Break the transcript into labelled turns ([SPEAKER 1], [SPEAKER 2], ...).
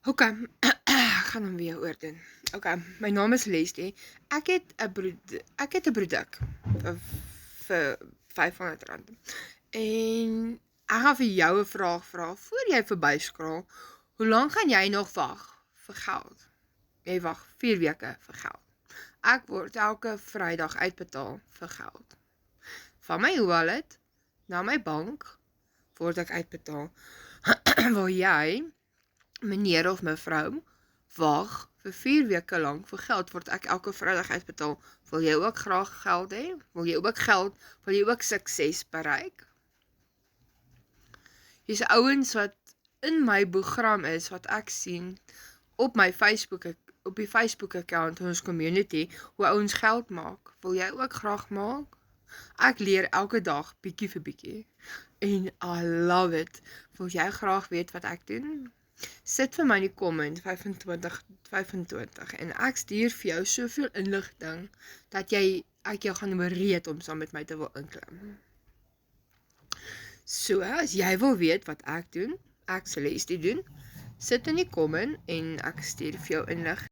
[SPEAKER 1] Ok, ek gaan hom weer oordoen. Ok, my naam is Leslie. Ek het 'n produk vir R500. En ek gaan vir jou 'n vraag vra voor jy verbyskraal. Hoe lank gaan jy nog wag vir geld? Jy wag 4 weke vir geld. Ek word elke Vrydag uitbetaal vir geld. Van my wallet na my bank word ek uitbetaal. Waar jy, meneer of mevrou, wag vir 4 weke lank vir geld, word ek elke Vrydag uitbetaal. Wil jy ook graag geld hê? Wil jy ook sukses bereik? Hier's ouens wat in my program is, wat ek sien op my op die Facebook account van ons community, hoe ouens geld maak. Wil jy ook graag maak? Ek leer elke dag bietjie vir bietjie. En I love it. Wil jy graag weet wat ek doen? Sit vir my in die comment 25 en ek stuur vir jou soveel inligting dat ek jou gaan bereed om saam met my te wil inklim. So, as jy wil weet wat ek doen, ek Celeste doen, sit in die comment en ek stuur vir jou inligting.